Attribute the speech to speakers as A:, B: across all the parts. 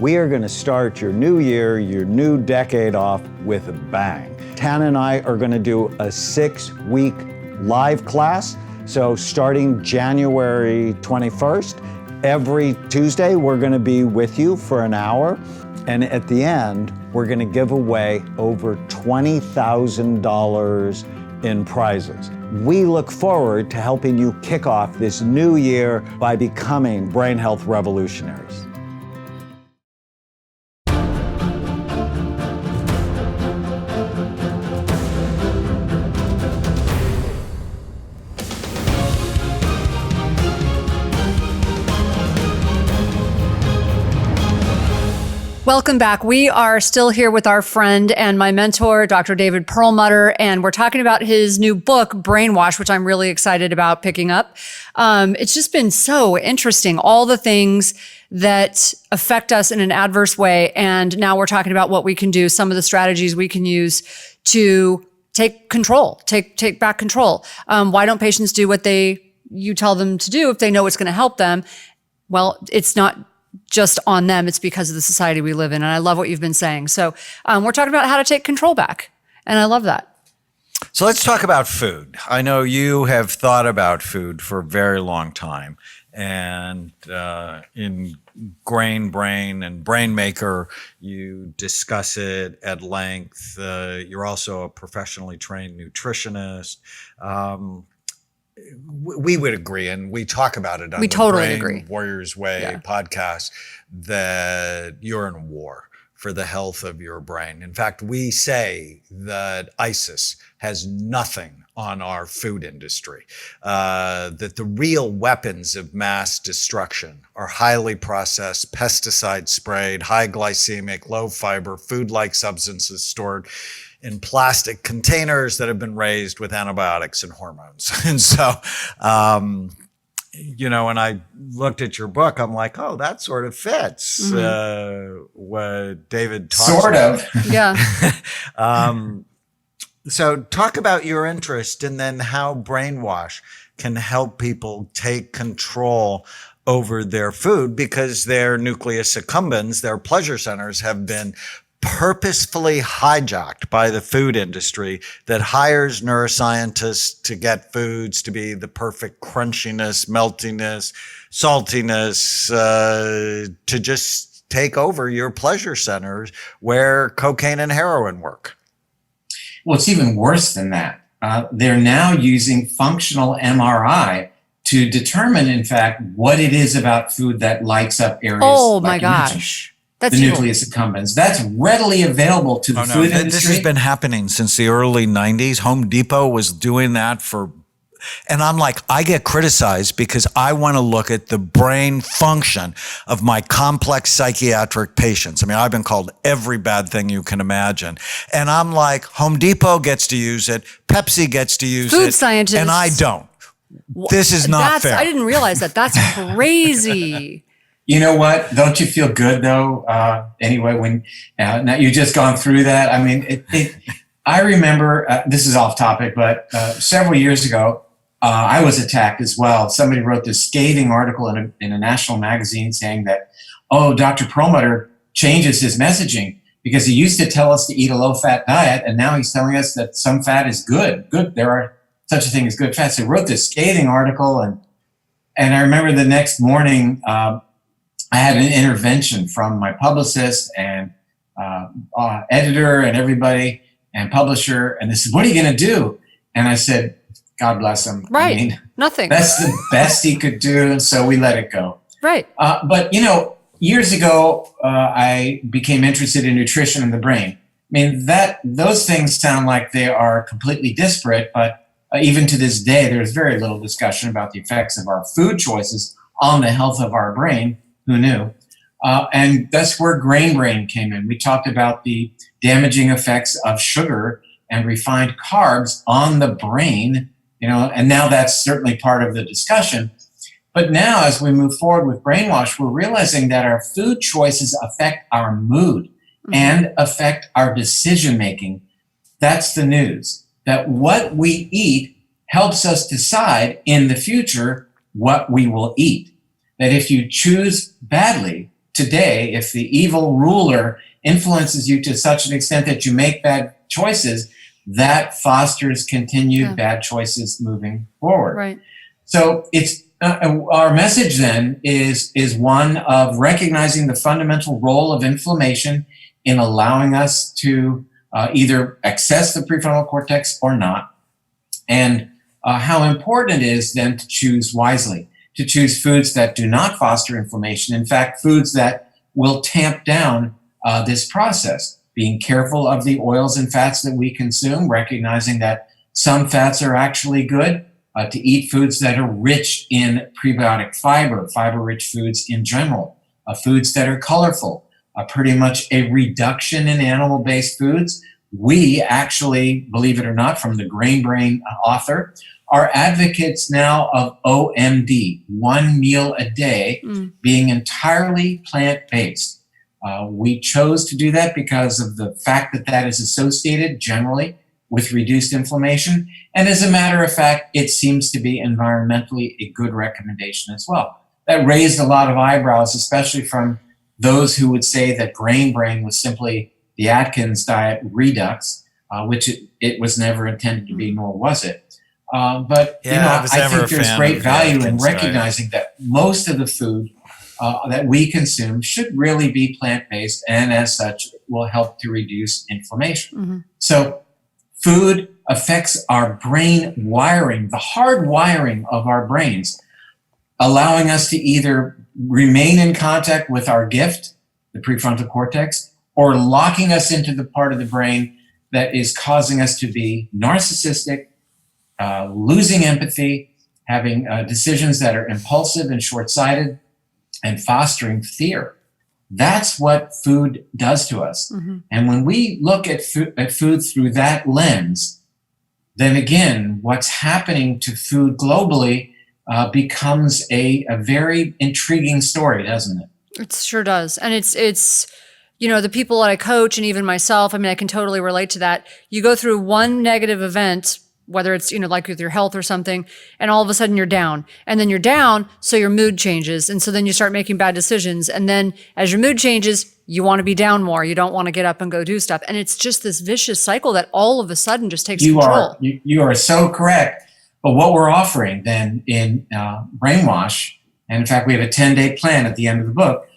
A: We are going to start your new year, your new decade off with a bang. Tana and I are going to do a 6-week live class. So starting January 21st, every Tuesday, we're going to be with you for an hour. And at the end, we're going to give away over $20,000 in prizes. We look forward to helping you kick off this new year by becoming brain health revolutionaries.
B: Welcome back. We are still here with our friend and my mentor, Dr. David Perlmutter, and we're talking about his new book, Brainwash, which I'm really excited about picking up. It's just been so interesting, all the things that affect us in an adverse way. And now we're talking about what we can do, some of the strategies we can use to take control, take back control. Why don't patients do what you tell them to do if they know it's going to help them? Well, it's not just on them. It's because of the society we live in. And I love what you've been saying. So we're talking about how to take control back. And I love that.
C: So let's talk about food. I know you have thought about food for a very long time. And in Grain, Brain, and Brain Maker, you discuss it at length. You're also a professionally trained nutritionist. We would agree, and we talk about it on the
B: totally
C: Brain
B: agree.
C: Warriors Way podcast, that you're in war for the health of your brain. In fact, we say that ISIS has nothing on our food industry, that the real weapons of mass destruction are highly processed, pesticide sprayed, high glycemic, low fiber, food-like substances stored in plastic containers that have been raised with antibiotics and hormones. And so, when I looked at your book, I'm like, oh, that sort of fits what David talks about.
D: Sort of.
B: Yeah.
C: So talk about your interest and then how Brainwash can help people take control over their food, because their nucleus accumbens, their pleasure centers, have been purposefully hijacked by the food industry that hires neuroscientists to get foods to be the perfect crunchiness, meltiness, saltiness, to just take over your pleasure centers where cocaine and heroin work.
D: Well, it's even worse than that. They're now using functional MRI to determine, in fact, what it is about food that lights up areas.
B: Oh,
D: like
B: my
D: you
B: gosh.
D: mentioned.
B: That's
D: The
B: evil.
D: nucleus accumbens. That's readily available to the food industry.
C: This has been happening since the early 90s. Home Depot was doing that and I'm like, I get criticized because I want to look at the brain function of my complex psychiatric patients. I mean, I've been called every bad thing you can imagine. And I'm like, Home Depot gets to use it. Pepsi gets to use
B: Food
C: it.
B: scientists.
C: And I don't. This is not fair.
B: I didn't realize that. That's crazy.
D: You know what? Don't you feel good though? Anyway, when now you've just gone through that. I mean, I remember, this is off topic, but several years ago, I was attacked as well. Somebody wrote this scathing article in a national magazine saying that, oh, Dr. Perlmutter changes his messaging because he used to tell us to eat a low-fat diet, and now he's telling us that some fat is good. There are such a thing as good fat. So he wrote this scathing article, and I remember the next morning, I had an intervention from my publicist and editor and everybody and publisher, and they said, what are you going to do? And I said, God bless him.
B: Right.
D: I mean,
B: Nothing.
D: that's the best he could do, and so we let it go.
B: Right.
D: But, years ago, I became interested in nutrition and the brain. I mean, those things sound like they are completely disparate, but even to this day, there's very little discussion about the effects of our food choices on the health of our brain. Who knew? And that's where Grain Brain came in. We talked about the damaging effects of sugar and refined carbs on the brain, and now that's certainly part of the discussion. But now, as we move forward with Brainwash, we're realizing that our food choices affect our mood and affect our decision-making. That's the news, that what we eat helps us decide in the future what we will eat. That if you choose badly, today, if the evil ruler influences you to such an extent that you make bad choices, that fosters continued bad choices moving forward.
B: Right.
D: So it's our message then is one of recognizing the fundamental role of inflammation in allowing us to either access the prefrontal cortex or not, and how important it is then to choose wisely, to choose foods that do not foster inflammation. In fact, foods that will tamp down this process, being careful of the oils and fats that we consume, recognizing that some fats are actually good, to eat foods that are rich in prebiotic fiber, fiber-rich foods in general, foods that are colorful, pretty much a reduction in animal-based foods. We actually, believe it or not, from the Grain Brain author, are advocates now of OMD, one meal a day, being entirely plant-based. We chose to do that because of the fact that that is associated generally with reduced inflammation. And as a matter of fact, it seems to be environmentally a good recommendation as well. That raised a lot of eyebrows, especially from those who would say that Grain Brain was simply the Atkins diet redux, which it was never intended to be, nor was it. But I think there's great value in recognizing that most of the food that we consume should really be plant-based, and as such will help to reduce inflammation. So food affects our brain wiring, the hard wiring of our brains, allowing us to either remain in contact with our gift, the prefrontal cortex, or locking us into the part of the brain that is causing us to be narcissistic, losing empathy, having decisions that are impulsive and short-sighted, and fostering fear. That's what food does to us. And when we look at food through that lens, then again, what's happening to food globally becomes a very intriguing story, doesn't it?
B: It sure does. And it's the people that I coach and even myself, I mean, I can totally relate to that. You go through one negative event, whether it's, like with your health or something, and all of a sudden you're down. And then you're down, so your mood changes. And so then you start making bad decisions. And then as your mood changes, you want to be down more. You don't want to get up and go do stuff. And it's just this vicious cycle that all of a sudden just takes control.
D: You are so correct. But what we're offering then in Brainwash, and in fact, we have a 10-day plan at the end of the book.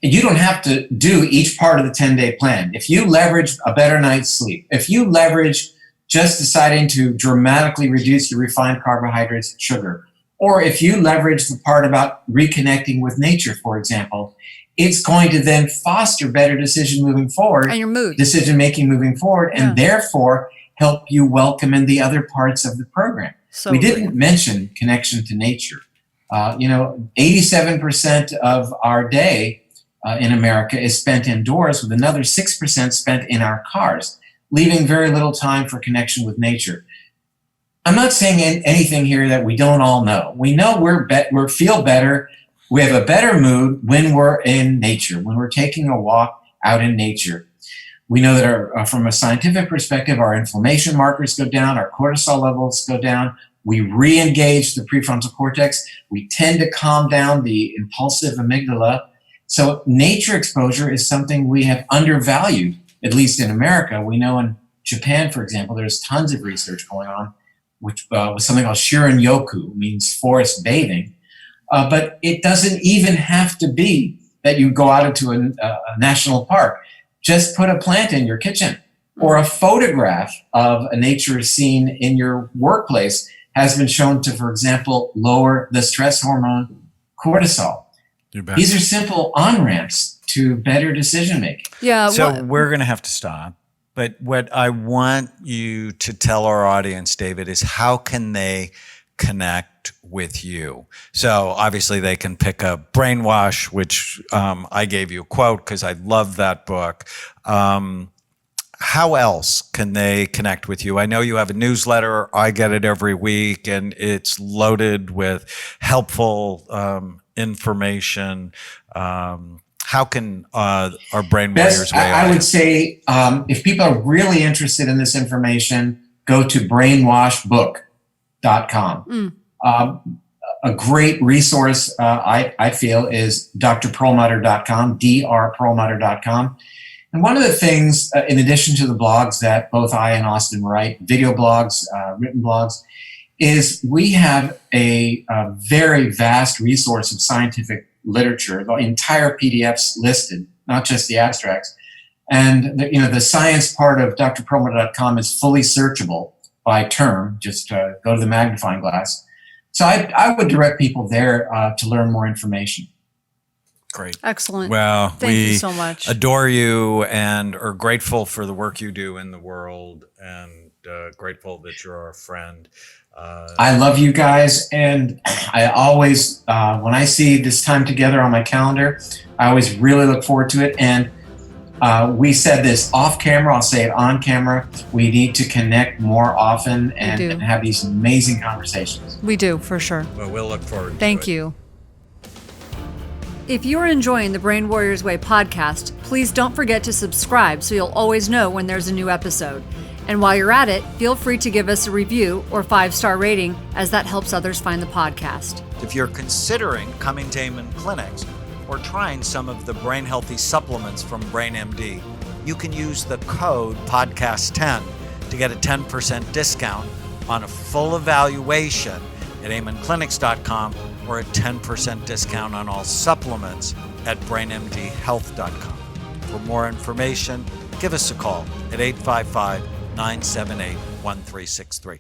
D: You don't have to do each part of the 10-day plan. If you leverage a better night's sleep, if you leverage just deciding to dramatically reduce your refined carbohydrates and sugar, or if you leverage the part about reconnecting with nature, for example, it's going to then foster better decision moving forward,
B: and your mood,
D: decision making moving forward, and therefore help you welcome in the other parts of the program. So we didn't mention connection to nature. 87% of our day in America is spent indoors, with another 6% spent in our cars, leaving very little time for connection with nature. I'm not saying anything here that we don't all know. We know we feel better. We have a better mood when we're in nature, when we're taking a walk out in nature. We know that from a scientific perspective, our inflammation markers go down, our cortisol levels go down. We re-engage the prefrontal cortex. We tend to calm down the impulsive amygdala. So nature exposure is something we have undervalued, at least in America. We know in Japan, for example, there's tons of research going on, which was something called shirin-yoku, means forest bathing. But it doesn't even have to be that you go out into a national park. Just put a plant in your kitchen, or a photograph of a nature scene in your workplace has been shown to, for example, lower the stress hormone cortisol. These are simple on-ramps to better decision making.
B: Yeah.
C: So we're going to have to stop. But what I want you to tell our audience, David, is how can they connect with you? So obviously they can pick up Brainwash, which I gave you a quote because I love that book. How else can they connect with you? I know you have a newsletter. I get it every week, and it's loaded with helpful information. How can our Brain Warriors weigh
D: I would say if people are really interested in this information, go to brainwashbook.com. A great resource, I feel, is drperlmutter.com, drperlmutter.com. And one of the things, in addition to the blogs that both I and Austin write, video blogs, written blogs, is we have a very vast resource of scientific literature, the entire PDFs listed, not just the abstracts. And the science part of drperlmutter.com is fully searchable by term. Just go to the magnifying glass. So I would direct people there to learn more information.
C: Great.
B: Excellent.
C: Well,
B: Thank you so much.
C: Adore you and are grateful for the work you do in the world, and grateful that you're our friend.
D: I love you guys, and I always, when I see this time together on my calendar, I always really look forward to it. And we said this off camera, I'll say it on camera. We need to connect more often and have these amazing conversations.
B: We do, for sure.
C: Well, we'll look forward to it.
B: Thank you. If you're enjoying the Brain Warriors Way podcast, please don't forget to subscribe so you'll always know when there's a new episode. And while you're at it, feel free to give us a review or 5-star rating, as that helps others find the podcast.
C: If you're considering coming to Amen Clinics or trying some of the brain healthy supplements from BrainMD, you can use the code podcast10 to get a 10% discount on a full evaluation at amenclinics.com or a 10% discount on all supplements at brainmdhealth.com. For more information, give us a call at 855-978-1363.